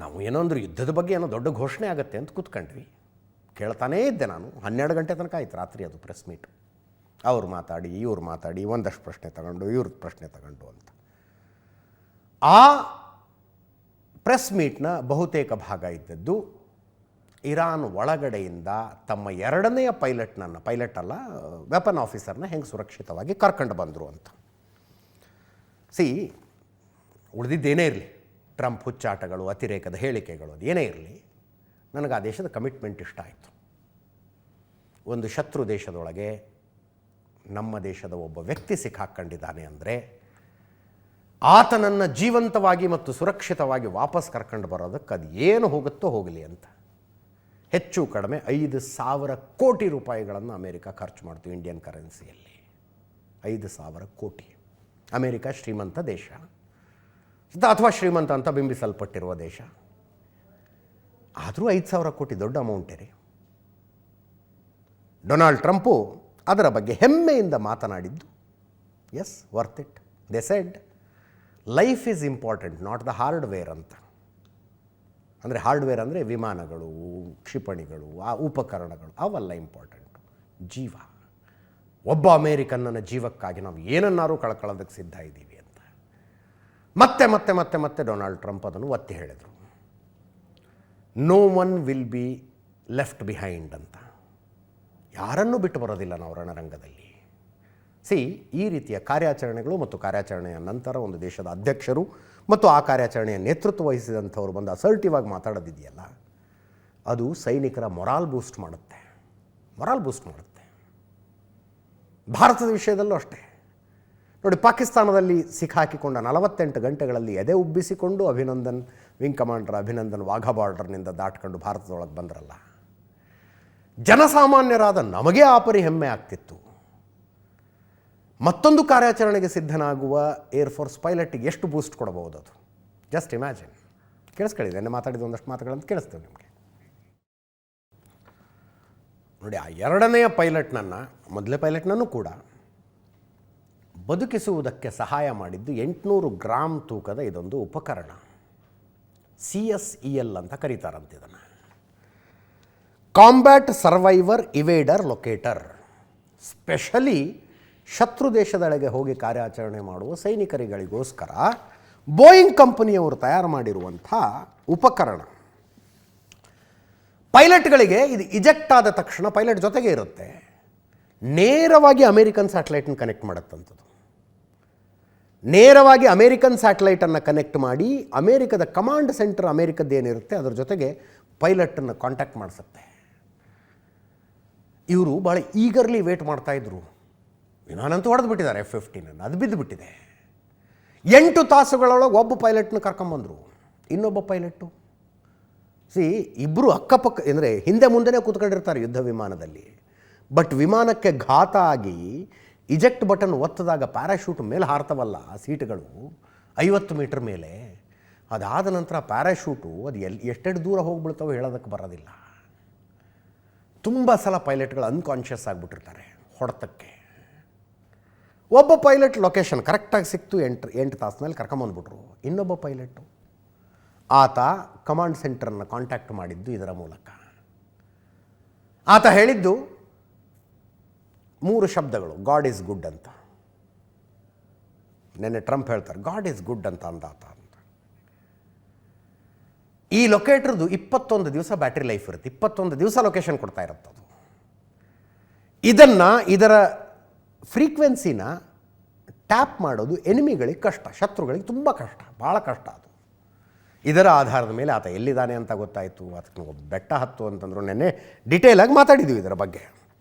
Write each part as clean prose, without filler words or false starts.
ನಾವು ಏನೋ ಅಂದ್ರೆ ಯುದ್ಧದ ಬಗ್ಗೆ ಏನೋ ದೊಡ್ಡ ಘೋಷಣೆ ಆಗುತ್ತೆ ಅಂತ ಕೂತ್ಕೊಂಡ್ವಿ. ಕೇಳ್ತಾನೇ ಇದ್ದೆ ನಾನು. 12 ಗಂಟೆ ತನಕ ಆಯ್ತು ರಾತ್ರಿ ಅದು ಪ್ರೆಸ್ ಮೀಟು. ಅವ್ರು ಮಾತಾಡಿ ಇವ್ರು ಮಾತಾಡಿ ಒಂದಷ್ಟು ಪ್ರಶ್ನೆ ತಗೊಂಡು ಇವ್ರದ್ದು ಪ್ರಶ್ನೆ ತಗೊಂಡು ಅಂತ. ಆ ಪ್ರೆಸ್ ಮೀಟ್ನ ಬಹುತೇಕ ಭಾಗ ಇದ್ದದ್ದು ಇರಾನ್ ಒಳಗಡೆಯಿಂದ ತಮ್ಮ 2ನೇ ಪೈಲಟ್ ಅಲ್ಲ ವೆಪನ್ ಆಫೀಸರ್ನ ಹೆಂಗೆ ಸುರಕ್ಷಿತವಾಗಿ ಕರ್ಕೊಂಡು ಬಂದರು ಅಂತ. ಉಳಿದಿದ್ದೇನೇ ಇರಲಿ, ಟ್ರಂಪ್ ಹುಚ್ಚಾಟಗಳು, ಅತಿರೇಕದ ಹೇಳಿಕೆಗಳು, ಅದು ಏನೇ ಇರಲಿ, ನನಗೆ ಆ ದೇಶದ ಕಮಿಟ್ಮೆಂಟ್ ಇಷ್ಟ ಆಯಿತು. ಒಂದು ಶತ್ರು ದೇಶದೊಳಗೆ ನಮ್ಮ ದೇಶದ ಒಬ್ಬ ವ್ಯಕ್ತಿ ಸಿಕ್ಕಾಕ್ಕೊಂಡಿದ್ದಾನೆ ಅಂದರೆ ಆತನನ್ನು ಜೀವಂತವಾಗಿ ಮತ್ತು ಸುರಕ್ಷಿತವಾಗಿ ವಾಪಸ್ ಕರ್ಕೊಂಡು ಬರೋದಕ್ಕೆ ಅದು ಏನು ಹೋಗುತ್ತೋ ಹೋಗಲಿ ಅಂತ ಹೆಚ್ಚು ಕಡಿಮೆ 5,000 ಕೋಟಿ ರೂಪಾಯಿಗಳನ್ನು ಅಮೇರಿಕ ಖರ್ಚು ಮಾಡ್ತು ಇಂಡಿಯನ್ ಕರೆನ್ಸಿಯಲ್ಲಿ. 5,000 ಕೋಟಿ. ಅಮೇರಿಕ ಶ್ರೀಮಂತ ದೇಶ ಅಥವಾ ಶ್ರೀಮಂತ ಅಂತ ಬಿಂಬಿಸಲ್ಪಟ್ಟಿರುವ ದೇಶ. ಆದರೂ 5,000 ಕೋಟಿ ದೊಡ್ಡ ಅಮೌಂಟೇ ರೀ. ಡೊನಾಲ್ಡ್ ಟ್ರಂಪು ಅದರ ಬಗ್ಗೆ ಹೆಮ್ಮೆಯಿಂದ ಮಾತನಾಡಿದ್ದು, yes worth it. They said life is important, not the hardware ಅಂತ. ಅಂದರೆ ಹಾರ್ಡ್ವೇರ್ ಅಂದರೆ ವಿಮಾನಗಳು, ಕ್ಷಿಪಣಿಗಳು, ಆ ಉಪಕರಣಗಳು ಅವೆಲ್ಲ ಇಂಪಾರ್ಟೆಂಟು. ಜೀವ, ಒಬ್ಬ ಅಮೇರಿಕನ್ನನ ಜೀವಕ್ಕಾಗಿ ನಾವು ಏನನ್ನಾರೂ ಕಳ್ಕೊಳ್ಳೋದಕ್ಕೆ ಸಿದ್ಧ ಇದ್ದೀವಿ ಅಂತ ಮತ್ತೆ ಮತ್ತೆ ಮತ್ತೆ ಮತ್ತೆ ಡೊನಾಲ್ಡ್ ಟ್ರಂಪ್ ಅದನ್ನು ಒತ್ತಿ ಹೇಳಿದರು. No one will be left behind ಅಂತ. ಯಾರನ್ನೂ ಬಿಟ್ಟು ಬರೋದಿಲ್ಲ ನಾವು ರಣರಂಗದಲ್ಲಿ. ಈ ರೀತಿಯ ಕಾರ್ಯಾಚರಣೆಗಳು ಮತ್ತು ಕಾರ್ಯಾಚರಣೆಯ ನಂತರ ಒಂದು ದೇಶದ ಅಧ್ಯಕ್ಷರು ಮತ್ತು ಆ ಕಾರ್ಯಾಚರಣೆಯ ನೇತೃತ್ವ ವಹಿಸಿದಂಥವ್ರು ಬಂದು ಅಸರ್ಟಿವ್ ಆಗಿ ಮಾತಾಡೋದಿದೆಯಲ್ಲ, ಅದು ಸೈನಿಕರ ಮೊರಾಲ್ ಬೂಸ್ಟ್ ಮಾಡುತ್ತೆ. ಭಾರತದ ವಿಷಯದಲ್ಲೂ ಅಷ್ಟೇ ನೋಡಿ. ಪಾಕಿಸ್ತಾನದಲ್ಲಿ ಸಿಕ್ಕಾಕಿಕೊಂಡ 48 ಗಂಟೆಗಳಲ್ಲಿ ಎದೆ ಉಬ್ಬಿಸಿಕೊಂಡು ವಿಂಗ್ ಕಮಾಂಡರ್ ಅಭಿನಂದನ್ ವಾಘಾ ಬಾರ್ಡರ್ನಿಂದ ದಾಟ್ಕೊಂಡು ಭಾರತದೊಳಗೆ ಬಂದ್ರಲ್ಲ, ಜನಸಾಮಾನ್ಯರಾದ ನಮಗೆ ಆ ಪರಿ ಹೆಮ್ಮೆ ಆಗ್ತಿತ್ತು. ಮತ್ತೊಂದು ಕಾರ್ಯಾಚರಣೆಗೆ ಸಿದ್ಧನಾಗುವ ಏರ್ಫೋರ್ಸ್ ಪೈಲಟ್ಗೆ ಎಷ್ಟು ಬೂಸ್ಟ್ ಕೊಡಬಹುದು ಅದು. Just imagine. ಕೇಳಿಸ್ಕೊಳ್ಳಿ, ನೆನ್ನೆ ಮಾತಾಡಿದ ಒಂದಷ್ಟು ಮಾತುಗಳನ್ನು ಕೇಳಿಸ್ತೇವೆ ನಿಮಗೆ. ನೋಡಿ, ಆ 2ನೇ ಪೈಲಟ್ನನ್ನು, ಮೊದಲೇ ಪೈಲಟ್ನನ್ನು ಕೂಡ ಬದುಕಿಸುವುದಕ್ಕೆ ಸಹಾಯ ಮಾಡಿದ್ದು 800 ಗ್ರಾಮ್ ತೂಕದ ಇದೊಂದು ಉಪಕರಣ. CSEL ಅಂತ ಕರೀತಾರಂತೆ ಇದನ್ನು. Combat survivor evader locator. Specially ಶತ್ರು ದೇಶದೊಳಗೆ ಹೋಗಿ ಕಾರ್ಯಾಚರಣೆ ಮಾಡುವ ಸೈನಿಕರಿಗಳಿಗೋಸ್ಕರ ಬೋಯಿಂಗ್ ಕಂಪನಿಯವರು ತಯಾರು ಮಾಡಿರುವಂಥ ಉಪಕರಣ. ಪೈಲಟ್ಗಳಿಗೆ ಇದು ಇಜೆಕ್ಟ್ ಆದ ತಕ್ಷಣ ಪೈಲಟ್ ಜೊತೆಗೆ ಇರುತ್ತೆ, ನೇರವಾಗಿ ಅಮೇರಿಕನ್ ಸ್ಯಾಟಲೈಟನ್ನು ಕನೆಕ್ಟ್ ಮಾಡುತ್ತಂಥದ್ದು. ನೇರವಾಗಿ ಅಮೇರಿಕನ್ ಸ್ಯಾಟಲೈಟನ್ನು ಕನೆಕ್ಟ್ ಮಾಡಿ ಅಮೇರಿಕದ ಕಮಾಂಡ್ ಸೆಂಟರ್ ಅಮೇರಿಕದ್ದೇನಿರುತ್ತೆ ಅದರ ಜೊತೆಗೆ ಪೈಲಟನ್ನು ಕಾಂಟ್ಯಾಕ್ಟ್ ಮಾಡಿಸುತ್ತೆ. ಇವರು ಭಾಳ ಈಗರ್ಲಿ ವೇಟ್ ಮಾಡ್ತಾಯಿದ್ರು. ವಿಮಾನಂತೂ ಹೊಡೆದು ಬಿಟ್ಟಿದ್ದಾರೆ F-15 ಅದು ಬಿದ್ದು ಬಿಟ್ಟಿದೆ. 8 ತಾಸುಗಳೊಳಗೆ ಒಬ್ಬ ಪೈಲಟ್ನ ಕರ್ಕೊಂಬಂದರು. ಇನ್ನೊಬ್ಬ ಪೈಲಟ್ಟು ಇಬ್ಬರು ಅಕ್ಕಪಕ್ಕ ಅಂದರೆ ಹಿಂದೆ ಮುಂದೆನೇ ಕೂತ್ಕೊಂಡಿರ್ತಾರೆ ಯುದ್ಧ ವಿಮಾನದಲ್ಲಿ. ಬಟ್ ವಿಮಾನಕ್ಕೆ ಘಾತ ಆಗಿ ಇಜೆಕ್ಟ್ ಬಟನ್ ಒತ್ತದಾಗ ಪ್ಯಾರಾಶೂಟ್ ಮೇಲೆ ಹಾರ್ತವಲ್ಲ ಆ ಸೀಟ್ಗಳು 50 ಮೀಟರ್ ಮೇಲೆ. ಅದಾದ ನಂತರ ಪ್ಯಾರಾಶೂಟು ಅದು ಎಷ್ಟೆಷ್ಟು ದೂರ ಹೋಗ್ಬಿಡ್ತಾವೆ ಹೇಳೋದಕ್ಕೆ ಬರೋದಿಲ್ಲ. ತುಂಬ ಸಲ ಪೈಲಟ್ಗಳು ಅನ್ಕಾನ್ಷಿಯಸ್ ಆಗಿಬಿಟ್ಟಿರ್ತಾರೆ ಹೊಡೆತಕ್ಕೆ. ಒಬ್ಬ ಪೈಲಟ್ ಲೊಕೇಶನ್ ಕರೆಕ್ಟಾಗಿ ಸಿಕ್ತು, 8 ತಾಸು ಮೇಲೆ ಕರ್ಕೊಂಬಂದ್ಬಿಟ್ರು. ಇನ್ನೊಬ್ಬ ಪೈಲಟ್ಟು ಆತ ಕಮಾಂಡ್ ಸೆಂಟರನ್ನು ಕಾಂಟ್ಯಾಕ್ಟ್ ಮಾಡಿದ್ದು ಇದರ ಮೂಲಕ. ಆತ ಹೇಳಿದ್ದು 3 ಶಬ್ದಗಳು, ಗಾಡ್ ಈಸ್ ಗುಡ್ ಅಂತ. ನೆನ್ನೆ ಟ್ರಂಪ್ ಹೇಳ್ತಾರೆ ಗಾಡ್ ಈಸ್ ಗುಡ್ ಅಂತ ಅಂದಾತ ಅಂತ. ಈ ಲೊಕೇಟ್ರದ್ದು 21 ದಿವಸ ಬ್ಯಾಟ್ರಿ ಲೈಫ್ ಇರುತ್ತೆ. 21 ದಿವಸ ಲೊಕೇಶನ್ ಕೊಡ್ತಾ ಇರುತ್ತದು. ಇದರ ಫ್ರೀಕ್ವೆನ್ಸಿನ ಟ್ಯಾಪ್ ಮಾಡೋದು ಎನಿಮಿಗಳಿಗೆ ಕಷ್ಟ, ಶತ್ರುಗಳಿಗೆ ತುಂಬ ಕಷ್ಟ, ಭಾಳ ಕಷ್ಟ ಅದು. ಇದರ ಆಧಾರದ ಮೇಲೆ ಆತ ಎಲ್ಲಿದ್ದಾನೆ ಅಂತ ಗೊತ್ತಾಯಿತು. ಅದಕ್ಕೆ ಬೆಟ್ಟ ಹತ್ತು ಅಂತಂದ್ರು. ನೆನ್ನೆ ಡಿಟೇಲಾಗಿ ಮಾತಾಡಿದ್ವಿ ಇದರ ಬಗ್ಗೆ.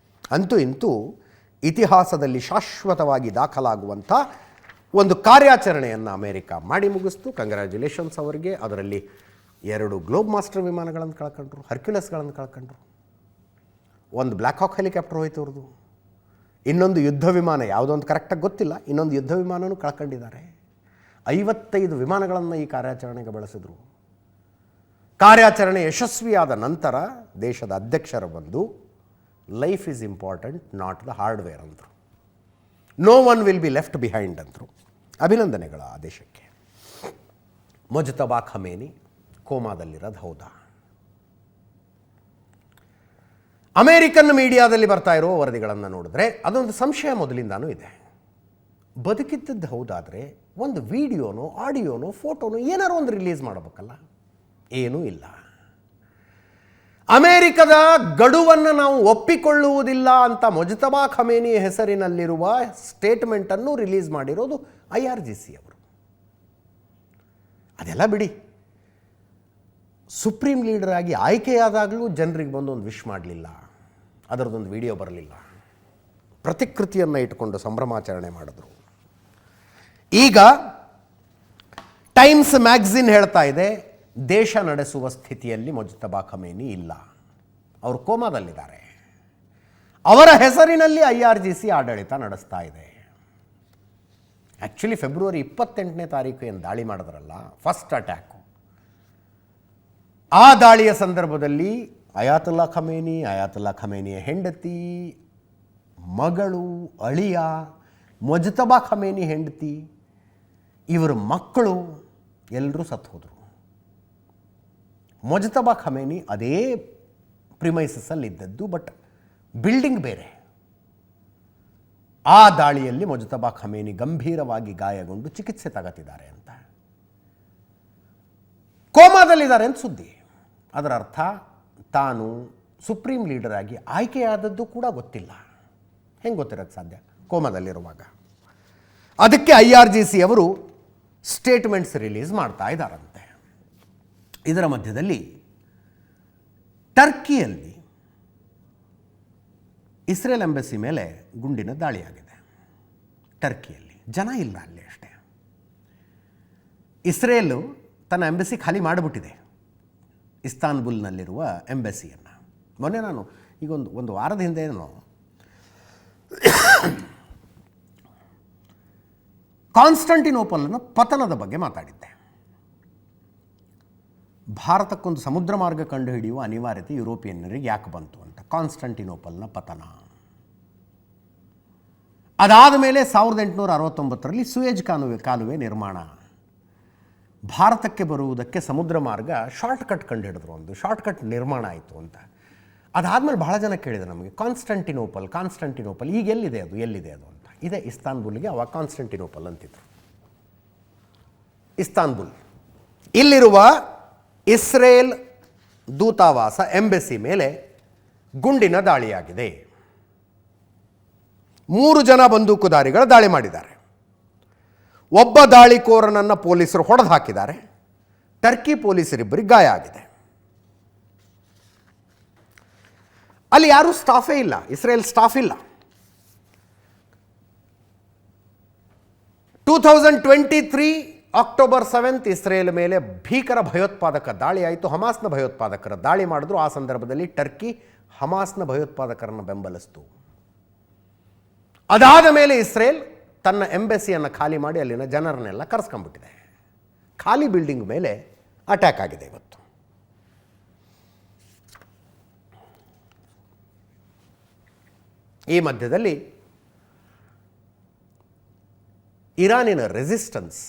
ಅಂತೂ ಇಂತೂ ಇತಿಹಾಸದಲ್ಲಿ ಶಾಶ್ವತವಾಗಿ ದಾಖಲಾಗುವಂಥ ಒಂದು ಕಾರ್ಯಾಚರಣೆಯನ್ನು ಅಮೇರಿಕ ಮಾಡಿ ಮುಗಿಸ್ತು. ಕಂಗ್ರ್ಯಾಚುಲೇಷನ್ಸ್ ಅವರಿಗೆ. ಅದರಲ್ಲಿ 2 ಗ್ಲೋಬ್ ಮಾಸ್ಟರ್ ವಿಮಾನಗಳನ್ನು ಕಳ್ಕೊಂಡ್ರು, ಹರ್ಕ್ಯುಲಸ್ಗಳನ್ನು ಕಳ್ಕೊಂಡ್ರು. ಒಂದು ಬ್ಲ್ಯಾಕ್ ಹಾಕ್ ಹೆಲಿಕಾಪ್ಟರ್ ಹೋಯ್ತು ಅವ್ರದ್ದು. ಇನ್ನೊಂದು ಯುದ್ಧ ವಿಮಾನ ಯಾವುದೊಂದು ಕರೆಕ್ಟಾಗಿ ಗೊತ್ತಿಲ್ಲ, ಇನ್ನೊಂದು ಯುದ್ಧ ವಿಮಾನನೂ ಕಳ್ಕೊಂಡಿದ್ದಾರೆ. 55 ವಿಮಾನಗಳನ್ನು ಈ ಕಾರ್ಯಾಚರಣೆಗೆ ಬಳಸಿದ್ರು. ಕಾರ್ಯಾಚರಣೆ ಯಶಸ್ವಿಯಾದ ನಂತರ ದೇಶದ ಅಧ್ಯಕ್ಷರು ಬಂದು life is important, not the hardware ಅಂದರು. No one will be left behind ಅಂದರು. ಅಭಿನಂದನೆಗಳು ಆ ದೇಶಕ್ಕೆ. ಮುಜ್ತಬಾ ಖಮೇನಿ, ಕೋಮಾದಲ್ಲಿರೋದು ಹೌದಾ? ಅಮೇರಿಕನ್ ಮೀಡಿಯಾದಲ್ಲಿ ಬರ್ತಾ ಇರೋ ವರದಿಗಳನ್ನು ನೋಡಿದ್ರೆ ಅದೊಂದು ಸಂಶಯ ಮೊದಲಿಂದಾನೂ ಇದೆ. ಬದುಕಿದ್ದದ್ದು ಹೌದಾದರೆ ಒಂದು ವಿಡಿಯೋನೋ ಆಡಿಯೋನೋ ಫೋಟೋನೋ ಏನಾರು ಒಂದು ರಿಲೀಸ್ ಮಾಡಬೇಕಲ್ಲ, ಏನೂ ಇಲ್ಲ. ಅಮೇರಿಕದ ಗಡುವನ್ನು ನಾವು ಒಪ್ಪಿಕೊಳ್ಳುವುದಿಲ್ಲ ಅಂತ ಮುಜ್ತಬಾ ಖಮೇನಿ ಹೆಸರಿನಲ್ಲಿರುವ ಸ್ಟೇಟ್ಮೆಂಟನ್ನು ರಿಲೀಸ್ ಮಾಡಿರೋದು IRGC ಅವರು. ಅದೆಲ್ಲ ಬಿಡಿ, ಸುಪ್ರೀಂ ಲೀಡರ್ ಆಗಿ ಆಯ್ಕೆಯಾದಾಗಲೂ ಜನರಿಗೆ ಬಂದೊಂದು ವಿಶ್ ಮಾಡಲಿಲ್ಲ, ಅದರದೊಂದು ವಿಡಿಯೋ ಬರಲಿಲ್ಲ, ಪ್ರತಿಕೃತಿಯನ್ನು ಇಟ್ಕೊಂಡು ಸಂಭ್ರಮಾಚರಣೆ ಮಾಡಿದ್ರು. ಈಗ ಟೈಮ್ಸ್ ಮ್ಯಾಗಝಿನ್ ಹೇಳ್ತಾ ಇದೆ, ದೇಶ ನಡೆಸುವ ಸ್ಥಿತಿಯಲ್ಲಿ ಮುಜ್ತಬಾ ಖಮೇನಿ ಇಲ್ಲ, ಅವರು ಕೋಮಾದಲ್ಲಿದ್ದಾರೆ. ಅವರ ಹೆಸರಿನಲ್ಲಿ IRGC ಆಡಳಿತ ನಡೆಸ್ತಾ ಇದೆ. ಆ್ಯಕ್ಚುಲಿ ಫೆಬ್ರವರಿ 28ನೇ ತಾರೀಕು ಏನು ದಾಳಿ ಮಾಡಿದ್ರಲ್ಲ, ಫಸ್ಟ್ ಅಟ್ಯಾಕು, ಆ ದಾಳಿಯ ಸಂದರ್ಭದಲ್ಲಿ ಅಯಾತುಲ್ಲಾ ಖಮೇನಿಯ ಹೆಂಡತಿ, ಮಗಳು, ಅಳಿಯ, ಮುಜ್ತಬಾ ಖಮೇನಿ ಹೆಂಡತಿ, ಇವರ ಮಕ್ಕಳು ಎಲ್ಲರೂ ಸತ್ತು ಹೋದರು. ಮುಜ್ತಬಾ ಖಮೇನಿ ಅದೇ ಪ್ರಿಮೈಸಸ್ಸಲ್ಲಿ ಇದ್ದದ್ದು, ಬಟ್ ಬಿಲ್ಡಿಂಗ್ ಬೇರೆ. ಆ ದಾಳಿಯಲ್ಲಿ ಮುಜ್ತಬಾ ಖಮೇನಿ ಗಂಭೀರವಾಗಿ ಗಾಯಗೊಂಡು ಚಿಕಿತ್ಸೆ ತಗತ್ತಿದ್ದಾರೆ ಅಂತ, ಕೋಮಾದಲ್ಲಿದ್ದಾರೆ ಅಂತ ಸುದ್ದಿ. ಅದರ ಅರ್ಥ ತಾನು ಸುಪ್ರೀಂ ಲೀಡರ್ ಆಗಿ ಆಯ್ಕೆಯಾದದ್ದು ಕೂಡ ಗೊತ್ತಿಲ್ಲ. ಹೆಂಗೆ ಗೊತ್ತಿರೋಕ್ಕೆ ಸಾಧ್ಯ ಕೋಮಾದಲ್ಲಿರುವಾಗ? ಅದಕ್ಕೆ IRGC ಅವರು ಸ್ಟೇಟ್ಮೆಂಟ್ಸ್ ರಿಲೀಸ್ ಮಾಡ್ತಾ ಇದ್ದಾರಂತೆ. ಇದರ ಮಧ್ಯದಲ್ಲಿ ಟರ್ಕಿಯಲ್ಲಿ ಇಸ್ರೇಲ್ ಎಂಬಸಿ ಮೇಲೆ ಗುಂಡಿನ ದಾಳಿಯಾಗಿದೆ. ಟರ್ಕಿಯಲ್ಲಿ ಜನ ಇಲ್ಲ ಅಲ್ಲಿ ಅಷ್ಟೇ. ಇಸ್ರೇಲು ತನ್ನ ಎಂಬಸಿ ಖಾಲಿ ಮಾಡಿಬಿಟ್ಟಿದೆ, ಇಸ್ತಾನ್ಬುಲ್ನಲ್ಲಿರುವ ಎಂಬಸಿಯನ್ನು. ಮೊನ್ನೆ ನಾನು ಈಗ ಒಂದು ವಾರದ ಹಿಂದೆ ಕಾನ್ಸ್ಟಂಟಿನೋಪಲ್ನ ಪತನದ ಬಗ್ಗೆ ಮಾತಾಡಿದ್ದೆ. ಭಾರತಕ್ಕೊಂದು ಸಮುದ್ರ ಮಾರ್ಗ ಕಂಡುಹಿಡಿಯುವ ಅನಿವಾರ್ಯತೆ ಯುರೋಪಿಯನ್ನರಿಗೆ ಯಾಕೆ ಬಂತು ಅಂತ. ಕಾನ್ಸ್ಟಂಟಿನೋಪಲ್ನ ಪತನ ಅದಾದ ಮೇಲೆ 1869ರಲ್ಲಿ ಸುಯೇಜ್ ಕಾಲುವೆ ನಿರ್ಮಾಣ. ಭಾರತಕ್ಕೆ ಬರುವುದಕ್ಕೆ ಸಮುದ್ರ ಮಾರ್ಗ ಶಾರ್ಟ್ಕಟ್ ಕಂಡುಹಿಡಿದ್ರು, ಒಂದು ಶಾರ್ಟ್ಕಟ್ ನಿರ್ಮಾಣ ಆಯಿತು ಅಂತ. ಅದಾದಮೇಲೆ ಬಹಳ ಜನ ಕೇಳಿದ್ರು ನಮಗೆ, ಕಾನ್ಸ್ಟಂಟಿನೋಪಲ್ ಈಗ ಎಲ್ಲಿದೆ ಅದು ಅಂತ. ಇದೆ ಇಸ್ತಾನ್ಬುಲ್ಗೆ, ಅವಾಗ ಕಾನ್ಸ್ಟಂಟಿನೋಪಲ್ ಅಂತಿದ್ರು. ಇಸ್ತಾನ್ಬುಲ್ ಇಲ್ಲಿರುವ ಇಸ್ರೇಲ್ ದೂತಾವಾಸ ಎಂಬಸಿ ಮೇಲೆ ಗುಂಡಿನ ದಾಳಿಯಾಗಿದೆ. 3 ಜನ ಬಂದೂಕುದಾರಿಗಳು ದಾಳಿ ಮಾಡಿದ್ದಾರೆ. ಒಬ್ಬ ದಾಳಿಕೋರನನ್ನು ಪೊಲೀಸರು ಹೊಡೆದು ಹಾಕಿದ್ದಾರೆ. ಟರ್ಕಿ ಪೊಲೀಸರಿಬ್ಬರಿಗೆ ಗಾಯ ಆಗಿದೆ. ಅಲ್ಲಿ ಯಾರೂ ಸ್ಟಾಫೇ ಇಲ್ಲ, ಇಸ್ರೇಲ್ ಸ್ಟಾಫ್ ಇಲ್ಲ. 2023 ಅಕ್ಟೋಬರ್ 7 ಇಸ್ರೇಲ್ ಮೇಲೆ ಭೀಕರ ಭಯೋತ್ಪಾದಕ ದಾಳಿ ಆಯಿತು. ಹಮಾಸ್ನ ಭಯೋತ್ಪಾದಕರ ದಾಳಿ ಮಾಡಿದ್ರು. ಆ ಸಂದರ್ಭದಲ್ಲಿ ಟರ್ಕಿ ಹಮಾಸ್ನ ಭಯೋತ್ಪಾದಕರನ್ನು ಬೆಂಬಲಿಸಿತು. ಅದಾದ ಮೇಲೆ ಇಸ್ರೇಲ್ ತನ್ನ ಎಂಬಸಿಯನ್ನು ಖಾಲಿ ಮಾಡಿ ಅಲ್ಲಿನ ಜನರನ್ನೆಲ್ಲ ಕರೆಸ್ಕೊಂಡ್ಬಿಟ್ಟಿದೆ. ಖಾಲಿ ಬಿಲ್ಡಿಂಗ್ ಮೇಲೆ ಅಟ್ಯಾಕ್ ಆಗಿದೆ ಇವತ್ತು. ಈ ಮಧ್ಯದಲ್ಲಿ ಇರಾನಿನ ರೆಸಿಸ್ಟೆನ್ಸ್,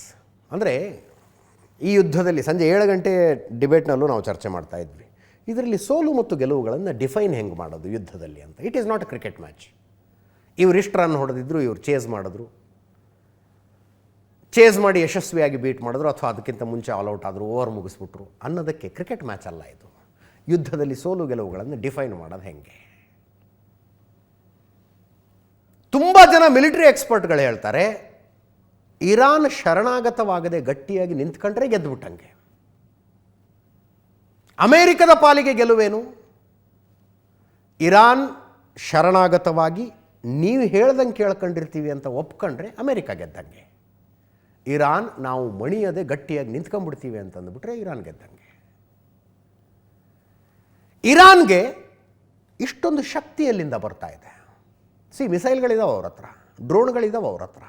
ಅಂದರೆ ಈ ಯುದ್ಧದಲ್ಲಿ ಸಂಜೆ 7 ಗಂಟೆ ಡಿಬೇಟ್ನಲ್ಲೂ ನಾವು ಚರ್ಚೆ ಮಾಡ್ತಾ ಇದ್ವಿ, ಇದರಲ್ಲಿ ಸೋಲು ಮತ್ತು ಗೆಲುವುಗಳನ್ನು ಡಿಫೈನ್ ಹೆಂಗೆ ಮಾಡೋದು ಯುದ್ಧದಲ್ಲಿ ಅಂತ. It is not A cricket match. ಇವ್ರು ಇಷ್ಟು ರನ್ ಹೊಡೆದಿದ್ರು, ಇವ್ರು ಚೇಸ್ ಮಾಡಿದ್ರು, ಚೇಸ್ ಮಾಡಿ ಯಶಸ್ವಿಯಾಗಿ ಬೀಟ್ ಮಾಡಿದ್ರು, ಅಥವಾ ಅದಕ್ಕಿಂತ ಮುಂಚೆ ಆಲ್ಔಟ್ ಆದರೂ, ಓವರ್ ಮುಗಿಸ್ಬಿಟ್ರು ಅನ್ನೋದಕ್ಕೆ ಕ್ರಿಕೆಟ್ ಮ್ಯಾಚ್ ಅಲ್ಲ ಇದು. ಯುದ್ಧದಲ್ಲಿ ಸೋಲು ಗೆಲುವುಗಳನ್ನು ಡಿಫೈನ್ ಮಾಡೋದು ಹೆಂಗೆ? ತುಂಬ ಜನ ಮಿಲಿಟರಿ ಎಕ್ಸ್ಪರ್ಟ್ಗಳು ಹೇಳ್ತಾರೆ, ಇರಾನ್ ಶರಣಾಗತವಾಗದೆ ಗಟ್ಟಿಯಾಗಿ ನಿಂತ್ಕೊಂಡ್ರೆ ಗೆದ್ದುಬಿಟ್ಟಂಗೆ. ಅಮೇರಿಕದ ಪಾಲಿಗೆ ಗೆಲುವೇನು? ಇರಾನ್ ಶರಣಾಗತವಾಗಿ ನೀವು ಹೇಳ್ದಂಗೆ ಕೇಳ್ಕೊಂಡಿರ್ತೀವಿ ಅಂತ ಒಪ್ಕೊಂಡ್ರೆ ಅಮೇರಿಕ ಗೆದ್ದಂಗೆ. ಇರಾನ್ ನಾವು ಮಣಿಯದೆ ಗಟ್ಟಿಯಾಗಿ ನಿಂತ್ಕೊಂಡ್ಬಿಡ್ತೀವಿ ಅಂತಂದುಬಿಟ್ರೆ ಇರಾನ್ ಗೆದ್ದಂಗೆ. ಇರಾನ್ಗೆ ಇಷ್ಟೊಂದು ಶಕ್ತಿ ಎಲ್ಲಿಂದ ಬರ್ತಾ ಇದೆ? ಮಿಸೈಲ್ಗಳಿದಾವೆ ಅವ್ರ ಹತ್ರ, ಡ್ರೋನ್ಗಳಿದಾವೆ ಅವ್ರ ಹತ್ರ,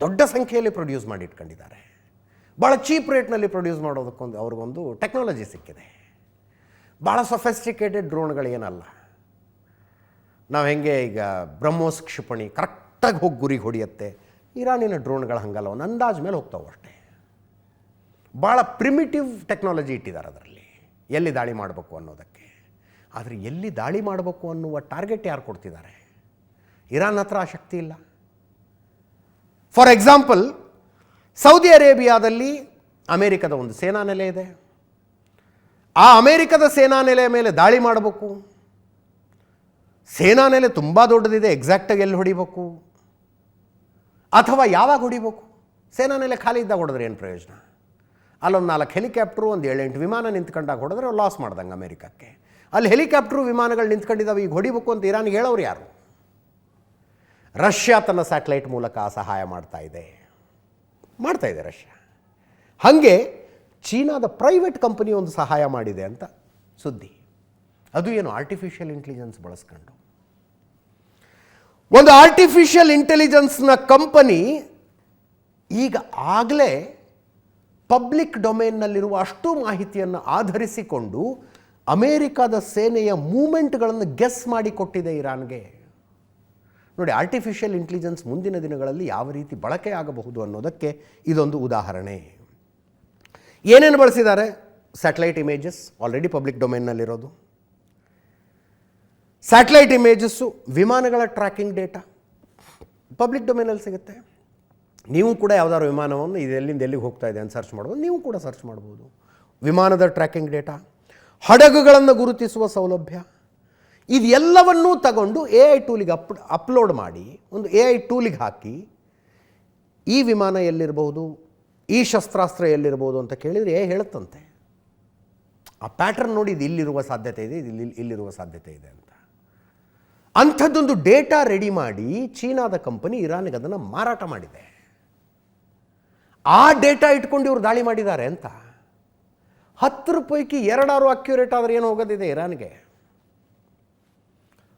ದೊಡ್ಡ ಸಂಖ್ಯೆಯಲ್ಲಿ ಪ್ರೊಡ್ಯೂಸ್ ಮಾಡಿ ಇಟ್ಕೊಂಡಿದ್ದಾರೆ. ಭಾಳ ಚೀಪ್ ರೇಟ್ನಲ್ಲಿ ಪ್ರೊಡ್ಯೂಸ್ ಮಾಡೋದಕ್ಕೊಂದು ಅವ್ರಿಗೊಂದು ಟೆಕ್ನಾಲಜಿ ಸಿಕ್ಕಿದೆ. ಭಾಳ ಸೊಫೆಸ್ಟಿಕೇಟೆಡ್ ಡ್ರೋನ್ಗಳೇನಲ್ಲ. ನಾವು ಹೆಂಗೆ ಈಗ ಬ್ರಹ್ಮೋಸ್ ಕ್ಷಿಪಣಿ ಕರೆಕ್ಟಾಗಿ ಹೋಗಿ ಗುರಿಗೆ ಹೊಡೆಯುತ್ತೆ, ಇರಾನಿನ ಡ್ರೋನ್ಗಳು ಹಂಗಲ್ಲ, ಒಂದು ಅಂದಾಜು ಮೇಲೆ ಹೋಗ್ತಾವೆ ಅಷ್ಟೇ. ಭಾಳ ಪ್ರಿಮಿಟಿವ್ ಟೆಕ್ನಾಲಜಿ ಇಟ್ಟಿದ್ದಾರೆ ಅದರಲ್ಲಿ, ಎಲ್ಲಿ ದಾಳಿ ಮಾಡಬೇಕು ಅನ್ನೋದಕ್ಕೆ. ಆದರೆ ಎಲ್ಲಿ ದಾಳಿ ಮಾಡಬೇಕು ಅನ್ನುವ ಟಾರ್ಗೆಟ್ ಯಾರು ಕೊಡ್ತಿದ್ದಾರೆ? ಇರಾನ್ ಹತ್ರ ಆ ಶಕ್ತಿ ಇಲ್ಲ. ಫಾರ್ ಎಕ್ಸಾಂಪಲ್, ಸೌದಿ ಅರೇಬಿಯಾದಲ್ಲಿ ಅಮೇರಿಕದ ಒಂದು ಸೇನಾ ನೆಲೆ ಇದೆ. ಆ ಅಮೇರಿಕದ ಸೇನಾ ನೆಲೆಯ ಮೇಲೆ ದಾಳಿ ಮಾಡಬೇಕು. ಸೇನಾ ನೆಲೆ ತುಂಬ ದೊಡ್ಡದಿದೆ, ಎಕ್ಸಾಕ್ಟಾಗಿ ಎಲ್ಲಿ ಹೊಡಿಬೇಕು ಅಥವಾ ಯಾವಾಗ ಹೊಡಿಬೇಕು? ಸೇನಾ ನೆಲೆ ಖಾಲಿ ಇದ್ದಾಗ ಹೊಡೆದ್ರೆ ಏನು ಪ್ರಯೋಜನ? ಅಲ್ಲೊಂದು 4 ಹೆಲಿಕಾಪ್ಟ್ರು, ಒಂದು 7-8 ವಿಮಾನ ನಿಂತ್ಕೊಂಡಾಗ ಹೊಡೆದ್ರೆ ಲಾಸ್ ಮಾಡ್ದಂಗೆ ಅಮೇರಿಕಕ್ಕೆ. ಅಲ್ಲಿ ಹೆಲಿಕಾಪ್ಟ್ರು ವಿಮಾನಗಳು ನಿಂತ್ಕೊಂಡಿದ್ದಾವೆ, ಈಗ ಹೊಡಿಬೇಕು ಅಂತ ಇರಾನ್ಗೆ ಹೇಳೋರು ಯಾರು? ರಷ್ಯಾ ತನ್ನ ಸ್ಯಾಟಲೈಟ್ ಮೂಲಕ ಸಹಾಯ ಮಾಡ್ತಾ ಇದೆ ರಷ್ಯಾ. ಹಾಗೆ ಚೀನಾದ ಪ್ರೈವೇಟ್ ಕಂಪನಿ ಒಂದು ಸಹಾಯ ಮಾಡಿದೆ ಅಂತ ಸುದ್ದಿ. ಅದು ಏನು? ಆರ್ಟಿಫಿಷಿಯಲ್ ಇಂಟೆಲಿಜೆನ್ಸ್ ಬಳಸ್ಕೊಂಡು. ಒಂದು ಆರ್ಟಿಫಿಷಿಯಲ್ ಇಂಟೆಲಿಜೆನ್ಸ್ನ ಕಂಪನಿ ಈಗ ಆಗಲೇ ಪಬ್ಲಿಕ್ ಡೊಮೇನ್ನಲ್ಲಿರುವ ಅಷ್ಟು ಮಾಹಿತಿಯನ್ನು ಆಧರಿಸಿಕೊಂಡು ಅಮೇರಿಕಾದ ಸೇನೆಯ ಮೂಮೆಂಟ್ಗಳನ್ನು ಗೆಸ್ ಮಾಡಿಕೊಟ್ಟಿದೆ ಇರಾನ್ಗೆ. ನೋಡಿ, ಆರ್ಟಿಫಿಷಿಯಲ್ ಇಂಟೆಲಿಜೆನ್ಸ್ ಮುಂದಿನ ದಿನಗಳಲ್ಲಿ ಯಾವ ರೀತಿ ಬಳಕೆ ಆಗಬಹುದು ಅನ್ನೋದಕ್ಕೆ ಇದೊಂದು ಉದಾಹರಣೆ. ಏನೇನು ಬಳಸಿದ್ದಾರೆ? ಸ್ಯಾಟಲೈಟ್ ಇಮೇಜಸ್ ಆಲ್ರೆಡಿ ಪಬ್ಲಿಕ್ ಡೊಮೇನ್ನಲ್ಲಿರೋದು, ಸ್ಯಾಟಲೈಟ್ ಇಮೇಜಸ್ಸು, ವಿಮಾನಗಳ ಟ್ರ್ಯಾಕಿಂಗ್ ಡೇಟಾ ಪಬ್ಲಿಕ್ ಡೊಮೇನಲ್ಲಿ ಸಿಗುತ್ತೆ. ನೀವು ಕೂಡ ಯಾವುದಾದ್ರು ವಿಮಾನವನ್ನು ಇದೆಲ್ಲಿಂದ ಎಲ್ಲಿಗೆ ಹೋಗ್ತಾ ಇದೆ ಅಂತ ಸರ್ಚ್ ಮಾಡ್ಬೋದು, ನೀವು ಕೂಡ ಸರ್ಚ್ ಮಾಡ್ಬೋದು. ವಿಮಾನದ ಟ್ರ್ಯಾಕಿಂಗ್ ಡೇಟಾ, ಹಡಗುಗಳನ್ನು ಗುರುತಿಸುವ ಸೌಲಭ್ಯ, ಇದೆಲ್ಲವನ್ನೂ ತಗೊಂಡು AI ಟೂಲಿಗೆ ಅಪ್ಲೋಡ್ ಮಾಡಿ, ಒಂದು AI ಟೂಲಿಗೆ ಹಾಕಿ ಈ ವಿಮಾನ ಎಲ್ಲಿರಬಹುದು, ಈ ಶಸ್ತ್ರಾಸ್ತ್ರ ಎಲ್ಲಿರ್ಬೋದು ಅಂತ ಕೇಳಿದರೆ ಹೇಳುತ್ತಂತೆ. ಆ ಪ್ಯಾಟರ್ನ್ ನೋಡಿ, ಇದು ಇಲ್ಲಿರುವ ಸಾಧ್ಯತೆ ಇದೆ, ಇದು ಇಲ್ಲಿರುವ ಸಾಧ್ಯತೆ ಇದೆ ಅಂತ. ಅಂಥದ್ದೊಂದು ಡೇಟಾ ರೆಡಿ ಮಾಡಿ ಚೀನಾದ ಕಂಪನಿ ಇರಾನ್ಗೆ ಅದನ್ನು ಮಾರಾಟ ಮಾಡಿದೆ. ಆ ಡೇಟಾ ಇಟ್ಕೊಂಡು ಇವರು ದಾಳಿ ಮಾಡಿದ್ದಾರೆ ಅಂತ. 10 ಪೈಕಿ 2 ಅಕ್ಯುರೇಟ್ ಆದರೆ ಏನು ಹೋಗೋದಿದೆ ಇರಾನ್ಗೆ?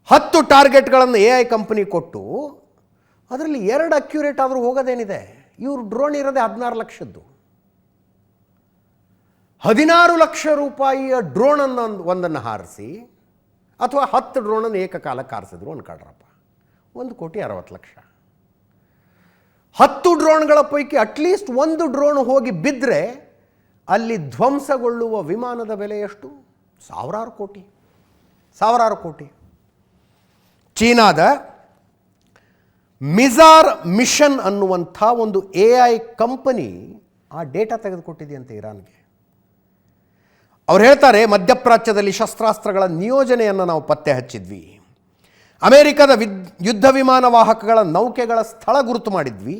10 ಟಾರ್ಗೆಟ್ಗಳನ್ನು AI ಕಂಪನಿ ಕೊಟ್ಟು ಅದರಲ್ಲಿ 2 ಅಕ್ಯುರೇಟ್ ಆದರೂ ಹೋಗೋದೇನಿದೆ? ಇವರು ಡ್ರೋನ್ ಇರೋದೇ 16 ಲಕ್ಷದ್ದು. 16 ಲಕ್ಷ ರೂಪಾಯಿಯ ಡ್ರೋನನ್ನು ಒಂದನ್ನು ಹಾರಿಸಿ, ಅಥವಾ 10 ಡ್ರೋನನ್ನು ಏಕಕಾಲಕ್ಕೆ ಹಾರಿಸಿದ್ರು ಅನ್ಕೊಳ್ರಪ್ಪ, 1,60,00,000. 10 ಡ್ರೋನ್ಗಳ ಪೈಕಿ ಅಟ್ಲೀಸ್ಟ್ 1 ಡ್ರೋನ್ ಹೋಗಿ ಬಿದ್ದರೆ ಅಲ್ಲಿ ಧ್ವಂಸಗೊಳ್ಳುವ ವಿಮಾನದ ಬೆಲೆ ಎಷ್ಟು? ಸಾವಿರಾರು ಕೋಟಿ. ಚೀನಾದ ಮಿಜಾರ್ ಮಿಷನ್ ಅನ್ನುವಂಥ ಒಂದು AI ಕಂಪನಿ ಆ ಡೇಟಾ ತೆಗೆದುಕೊಟ್ಟಿದೆಯಂತೆ ಇರಾನ್ಗೆ. ಅವ್ರು ಹೇಳ್ತಾರೆ, ಮಧ್ಯಪ್ರಾಚ್ಯದಲ್ಲಿ ಶಸ್ತ್ರಾಸ್ತ್ರಗಳ ನಿಯೋಜನೆಯನ್ನು ನಾವು ಪತ್ತೆ ಹಚ್ಚಿದ್ವಿ, ಅಮೆರಿಕದ ಯುದ್ಧ ವಿಮಾನ ವಾಹಕಗಳ ನೌಕೆಗಳ ಸ್ಥಳ ಗುರುತು ಮಾಡಿದ್ವಿ,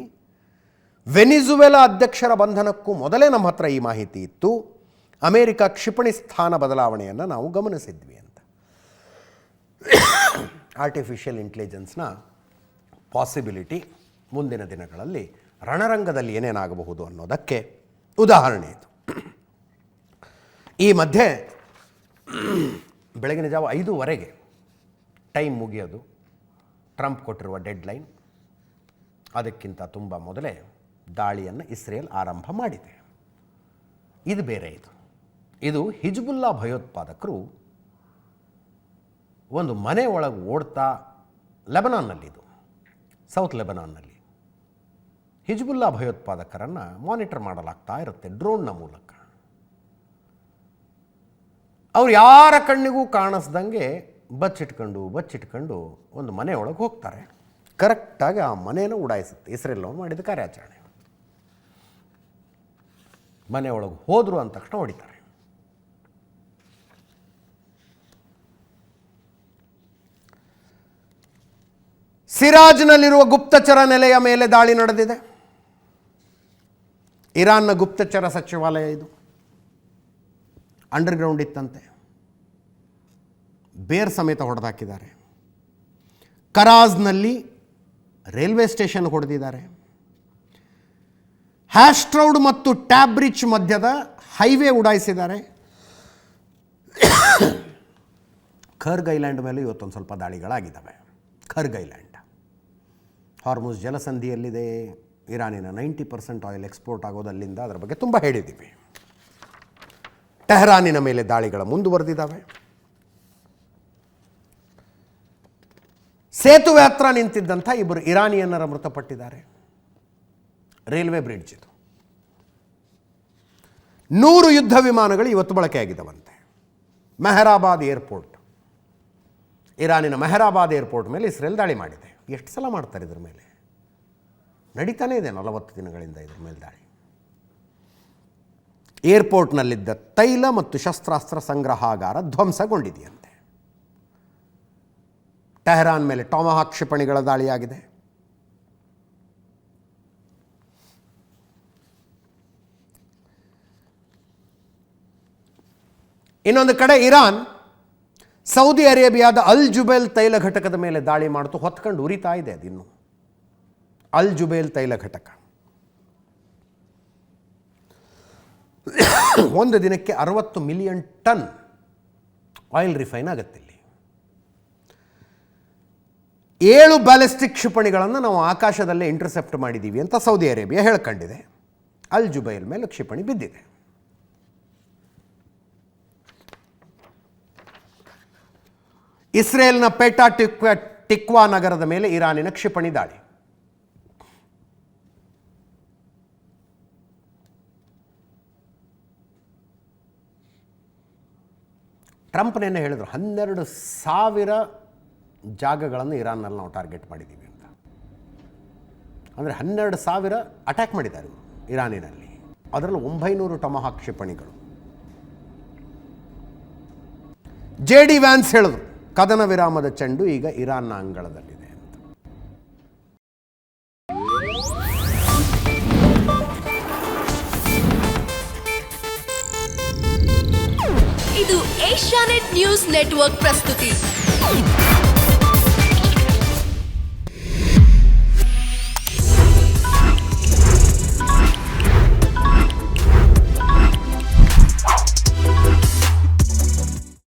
ವೆನಿಜುವೆಲಾ ಅಧ್ಯಕ್ಷರ ಬಂಧನಕ್ಕೂ ಮೊದಲೇ ನಮ್ಮ ಹತ್ರ ಈ ಮಾಹಿತಿ ಇತ್ತು, ಅಮೆರಿಕ ಕ್ಷಿಪಣಿ ಸ್ಥಾನ ಬದಲಾವಣೆಯನ್ನು ನಾವು ಗಮನಿಸಿದ್ವಿ ಅಂತ. ಆರ್ಟಿಫಿಷಿಯಲ್ ಇಂಟೆಲಿಜೆನ್ಸ್ನ ಪಾಸಿಬಿಲಿಟಿ ಮುಂದಿನ ದಿನಗಳಲ್ಲಿ ರಣರಂಗದಲ್ಲಿ ಏನೇನಾಗಬಹುದು ಅನ್ನೋದಕ್ಕೆ ಉದಾಹರಣೆ ಇದು. ಈ ಮಧ್ಯೆ ಬೆಳಗಿನ ಜಾವ 5:15 ಟೈಮ್ ಮುಗಿಯೋದು, ಟ್ರಂಪ್ ಕೊಟ್ಟಿರುವ ಡೆಡ್ಲೈನ್, ಅದಕ್ಕಿಂತ ತುಂಬ ಮೊದಲೇ ದಾಳಿಯನ್ನು ಇಸ್ರೇಲ್ ಆರಂಭ ಮಾಡಿದೆ. ಇದು ಬೇರೆ. ಇದು ಹಿಜ್ಬುಲ್ಲಾ ಭಯೋತ್ಪಾದಕರು ಒಂದು ಮನೆ ಒಳಗೆ ಓಡ್ತಾ, ಲೆಬನಾನ್ನಲ್ಲಿದು, ಸೌತ್ ಲೆಬನಾನ್ನಲ್ಲಿ ಹಿಜ್ಬುಲ್ಲಾ ಭಯೋತ್ಪಾದಕರನ್ನು ಮಾನಿಟರ್ ಮಾಡಲಾಗ್ತಾ ಇರುತ್ತೆ ಡ್ರೋನ್ನ ಮೂಲಕ. ಅವ್ರು ಯಾರ ಕಣ್ಣಿಗೂ ಕಾಣಿಸ್ದಂಗೆ ಬಚ್ಚಿಟ್ಕೊಂಡು ಒಂದು ಮನೆ ಒಳಗೆ ಹೋಗ್ತಾರೆ. ಕರೆಕ್ಟಾಗಿ ಆ ಮನೆಯನ್ನು ಉಡಾಯಿಸುತ್ತೆ ಇಸ್ರೇಲ್ನವ್ರು ಮಾಡಿದ ಕಾರ್ಯಾಚರಣೆ. ಮನೆ ಒಳಗೆ ಹೋದರು ಅಂದ ತಕ್ಷಣ ಹೊಡಿತಾರೆ. ಸಿರಾಜ್ನಲ್ಲಿರುವ ಗುಪ್ತಚರ ನೆಲೆಯ ಮೇಲೆ ದಾಳಿ ನಡೆದಿದೆ. ಇರಾನ್ನ ಗುಪ್ತಚರ ಸಚಿವಾಲಯ ಇದು. ಅಂಡರ್ಗ್ರೌಂಡ್ ಇತ್ತಂತೆ, ಬೇರ್ ಸಮೇತ ಹೊಡೆದಾಕಿದ್ದಾರೆ. ಕರಾಜ್ನಲ್ಲಿ ರೈಲ್ವೆ ಸ್ಟೇಷನ್ ಹೊಡೆದಿದ್ದಾರೆ. ಹ್ಯಾಸ್ಟ್ರೌಡ್ ಮತ್ತು ಟ್ಯಾಬ್ರಿಚ್ ಮಧ್ಯದ ಹೈವೇ ಉಡಾಯಿಸಿದ್ದಾರೆ. ಖರ್ಗ್ ಐಲ್ಯಾಂಡ್ ಮೇಲೆ ಇವತ್ತೊಂದು ಸ್ವಲ್ಪ ದಾಳಿಗಳಾಗಿದ್ದಾವೆ. ಖರ್ಗ್ ಐಲ್ಯಾಂಡ್ ಹಾರ್ಮುಜ್ ಜಲಸಂಧಿಯಲ್ಲಿದೆ. ಇರಾನಿನ 90% ಆಯಿಲ್ ಎಕ್ಸ್ಪೋರ್ಟ್ ಆಗೋದು ಅಲ್ಲಿಂದ. ಅದರ ಬಗ್ಗೆ ತುಂಬ ಹೇಳಿದ್ದೀವಿ. ಟೆಹರಾನಿನ ಮೇಲೆ ದಾಳಿಗಳು ಮುಂದುವರೆದಿದ್ದಾವೆ. ಸೇತುವೆ ಹತ್ರ ನಿಂತಿದ್ದಂಥ 2 ಇರಾನಿಯನ್ನರ ಮೃತಪಟ್ಟಿದ್ದಾರೆ. ರೈಲ್ವೆ ಬ್ರಿಡ್ಜ್ ಇದು. 100 ಯುದ್ಧ ವಿಮಾನಗಳು ಇವತ್ತು ಬಳಕೆಯಾಗಿದ್ದಾವಂತೆ. ಮೆಹರಾಬಾದ್ ಏರ್ಪೋರ್ಟ್, ಇರಾನಿನ ಮೆಹರಾಬಾದ್ ಏರ್ಪೋರ್ಟ್ ಮೇಲೆ ಇಸ್ರೇಲ್ ದಾಳಿ ಮಾಡಿದೆ. ಎಷ್ಟು ಸಲ ಮಾಡ್ತಾರೆ ಇದ್ರ ಮೇಲೆ? ನಡೀತಾನೇ ಇದೆ 40 ದಿನಗಳಿಂದ ಇದ್ರ ಮೇಲೆ ದಾಳಿ. ಏರ್ಪೋರ್ಟ್ನಲ್ಲಿದ್ದ ತೈಲ ಮತ್ತು ಶಸ್ತ್ರಾಸ್ತ್ರ ಸಂಗ್ರಹಾಗಾರ ಧ್ವಂಸಗೊಂಡಿದೆಯಂತೆ. ಟೆಹರಾನ್ ಮೇಲೆ ಟಾಮಹಾಕ್ ಕ್ಷಿಪಣಿಗಳ ದಾಳಿಯಾಗಿದೆ. ಇನ್ನೊಂದು ಕಡೆ ಇರಾನ್ ಸೌದಿ ಅರೇಬಿಯಾದ ಅಲ್ ಜುಬೇಲ್ ತೈಲ ಘಟಕದ ಮೇಲೆ ದಾಳಿ ಮಾಡ್ತು, ಹೊತ್ಕೊಂಡು ಉರಿತಾ ಇದೆ ಅದಿನ್ನು. ಅಲ್ ಜುಬೇಲ್ ತೈಲ ಘಟಕ ಒಂದು ದಿನಕ್ಕೆ 60 ಮಿಲಿಯನ್ ಟನ್ ಆಯಿಲ್ ರಿಫೈನ್ ಆಗುತ್ತೆ. ಇಲ್ಲಿ 7 ಬ್ಯಾಲಿಸ್ಟಿಕ್ ಕ್ಷಿಪಣಿಗಳನ್ನು ನಾವು ಆಕಾಶದಲ್ಲೇ ಇಂಟರ್ಸೆಪ್ಟ್ ಮಾಡಿದ್ದೀವಿ ಅಂತ ಸೌದಿ ಅರೇಬಿಯಾ ಹೇಳ್ಕೊಂಡಿದೆ. ಅಲ್ ಜುಬೈಲ್ ಮೇಲೆ ಕ್ಷಿಪಣಿ ಬಿದ್ದಿದೆ. ಇಸ್ರೇಲ್ನ ಪೇಟಾ ಟಿಕ್ವಾ ನಗರದ ಮೇಲೆ ಇರಾನಿನ ಕ್ಷಿಪಣಿ ದಾಳಿ. ಟ್ರಂಪ್ ನೆನ್ನೆ ಹೇಳಿದರು 12,000 ಜಾಗಗಳನ್ನು ಇರಾನ್ನಲ್ಲಿ ನಾವು ಟಾರ್ಗೆಟ್ ಮಾಡಿದ್ದೀವಿ ಅಂತ. ಅಂದರೆ 12,000 ಅಟ್ಯಾಕ್ ಮಾಡಿದ್ದಾರೆ ಇವರು ಇರಾನಿನಲ್ಲಿ. ಅದರಲ್ಲಿ 900 ಟೊಮಹಾಕ್ ಕ್ಷಿಪಣಿಗಳು. JD ವ್ಯಾನ್ಸ್ ಹೇಳಿದ್ರು ಕದನ ವಿರಾಮದ ಚೆಂಡು ಈಗ ಇರಾನ್ನ ಅಂಗಳದಲ್ಲಿದೆ ಅಂತ. ಇದು ಏಷ್ಯಾನೆಟ್ ನ್ಯೂಸ್ ನೆಟ್ವರ್ಕ್ ಪ್ರಸ್ತುತಿ.